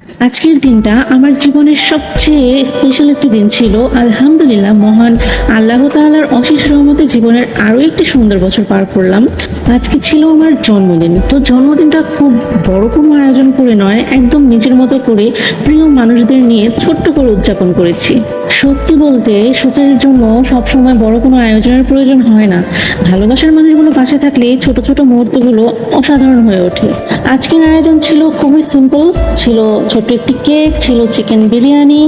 আজকের দিনটা আমার জীবনের সবচেয়ে স্পেশাল একটি দিন ছিল। আলহামদুলিল্লাহ, মহান আল্লাহ তাআলার অশেষ রহমতে জীবনের আরো একটি সুন্দর বছর পার করলাম। আজকে ছিল আমার জন্মদিন। তো জন্মদিনটা খুব বড় কোনো আয়োজন করে নয়, একদম নিজের মতো করে প্রিয় মানুষদের নিয়ে ছোট্ট করে উদযাপন করেছি। সত্যি বলতে, সুখের জন্য সবসময় বড় কোনো আয়োজনের প্রয়োজন হয় না। ভালোবাসার মানুষগুলো পাশে থাকলে এই ছোট ছোট মুহূর্তগুলো অসাধারণ হয়ে ওঠে। আজকের আয়োজন ছিল খুবই সিম্পল। ছিল ছোট্ট একটি কেক, ছিল চিকেন বিরিয়ানি,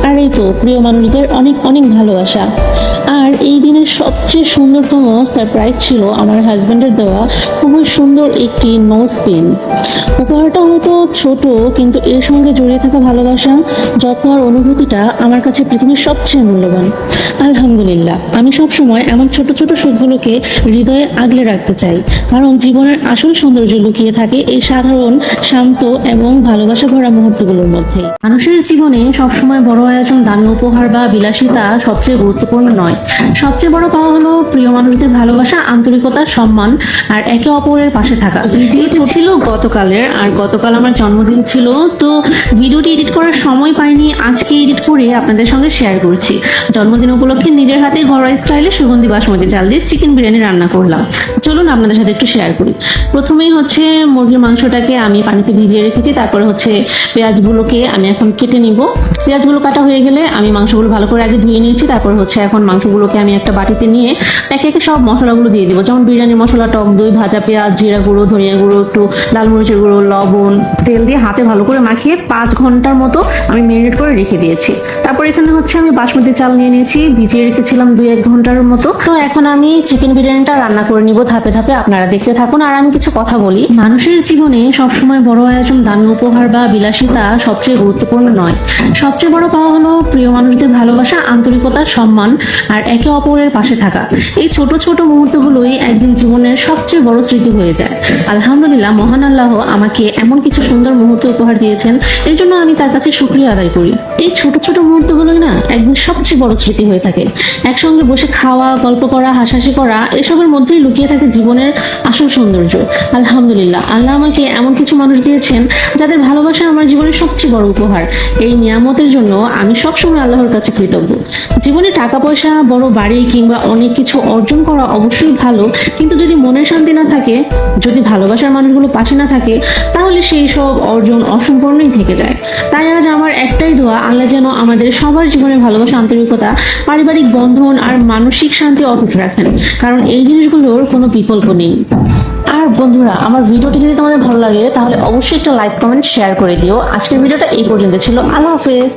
আর এই তো প্রিয় মানুষদের অনেক অনেক ভালোবাসা। আর এই দিনের সবচেয়ে সুন্দরতম সারপ্রাইজ ছিল আমার হাজবেন্ডের দেওয়া খুবই সুন্দর একটি নোজ পিন। উপহারটা হয়তো ছোট, কিন্তু এর সঙ্গে জড়িয়ে থাকা ভালোবাসা, যত্ন আর অনুভূতিটা আমার কাছে পৃথিবীর সবচেয়ে মূল্যবান। আলহামদুলিল্লাহ, আমি সবসময় এমন ছোট ছোট সুখগুলোকে হৃদয়ে আগলে রাখতে চাই, কারণ জীবনের আসল সৌন্দর্য লুকিয়ে থাকে এই সাধারণ, শান্ত এবং ভালোবাসা ভরা মুহূর্তগুলোর মধ্যে। মানুষের জীবনে সবসময় বড় আয়োজন, দামি উপহার বা বিলাসিতা সবচেয়ে গুরুত্বপূর্ণ নয়। সবচেয়ে বড় পাওয়া হলো প্রিয় মানুষদের ভালোবাসা, আন্তরিকতা, সম্মান আর একে অপরের পাশে থাকা। ভিডিওটি ছিল গতকালের, আর গতকাল আমার জন্মদিন ছিল। তো ভিডিওটি এডিট করার সময় পাইনি, আজকে এডিট করে আপনাদের সঙ্গে শেয়ার করছি। জন্মদিন উপলক্ষে নিজের হাতে ঘরোয়া স্টাইলে সুগন্ধি বাসমতি চাল দিয়ে চিকেন বিরিয়ানি রান্না করলাম। চলুন আপনাদের সাথে একটু শেয়ার করি। প্রথমেই হচ্ছে মুরগির মাংসটাকে আমি পানিতে ভিজিয়ে রেখেছি, তারপরে হচ্ছে পেঁয়াজগুলোকে আমি এখন কেটে নিব। পেঁয়াজগুলো কাটা হয়ে গেলে আমি মাংসগুলো ভালো করে আগে ধুয়ে নিয়েছি, তারপর হচ্ছে এখন মাংসগুলোকে আমি একটা বাটিতে নিয়ে একে একে সব মশলাগুলো দিয়ে দিব। যেমন বিরিয়ানি মশলা, টক দই, ভাজা পেঁয়াজ, জিরা গুঁড়ো, ধনিয়া গুঁড়ো, একটু লাল মরিচের গুঁড়ো, লবণ, তেল দিয়ে হাতে ভালো করে মাখিয়ে 5 ঘন্টার মতো আমি ম্যারিনেট করে রেখে দিয়েছি। তারপর এখানে হচ্ছে আমি বাসমতি চাল নিয়ে নিয়েছি, ভিজিয়ে রেখেছিলাম 2-1 ঘন্টার মতো। তো এখন আমি চিকেন বিরিয়ানিটা রান্না করে নিব ধাপে ধাপে, আপনারা দেখতে থাকুন আর আমি কিছু কথা বলি। মানুষের জীবনে সবসময় বড় আয়োজন, দামি উপহার বা বিলাসিতা সবচেয়ে গুরুত্বপূর্ণ নয়। সবচেয়ে বড় পাওয়া হলো প্রিয় মানুষদের ভালোবাসা, আন্তরিকতা, সম্মান আর একে অপরের পাশে থাকা। এই ছোট ছোট মুহূর্তগুলোই একদিন জীবনের সবচেয়ে বড় স্মৃতি হয়ে যায়। আলহামদুলিল্লাহ, মহান আল্লাহ আমাকে এমন কিছু সুন্দর মুহূর্ত উপহার দিয়েছেন, এই জন্য আমি তার কাছে শুকরিয়া আদায় করি। এই ছোট ছোট মুহূর্তগুলোই না একদিন সবচেয়ে বড় স্মৃতি হয়ে থাকে। একসঙ্গে বসে খাওয়া, গল্প করা, হাসাহাসি করা, এসবের মধ্যেই লুকিয়ে থাকে জীবনের আসল সৌন্দর্য। আলহামদুলিল্লাহ, আল্লাহ আমাকে এমন কিছু মানুষ দিয়েছেন যাদের ভালোবাসা আমার জীবনের সবচেয়ে বড় উপহার। এই নিয়ামতের জন্য আমি সবসময় আল্লাহর কাছে কৃতজ্ঞ। জীবনে টাকা পয়সা, বড় বাড়ি কিংবা অনেক কিছু অর্জন করা অবশ্যই ভালো, কিন্তু যদি মনের শান্তি না থাকে, যদি ভালোবাসার মানুষগুলো পাশে না থাকে, তাহলে সেই সব অর্জন অসম্পূর্ণই থেকে যায়। তাই আজ আমার একটাই দোয়া, আল্লাহ যেন আমাদের সবার জীবনে ভালোবাসা, আন্তরিকতা, পারিবারিক বন্ধন আর মানসিক শান্তি অটুট রাখেন, কারণ এই জিনিসগুলোর কোনো বিকল্প নেই। আর বন্ধুরা, আমার ভিডিওটি যদি তোমাদের ভালো লাগে তাহলে অবশ্যই একটা লাইক, কমেন্ট, শেয়ার করে দিও। আজকের ভিডিওটা এই পর্যন্ত ছিল। আল্লাহ হাফেজ।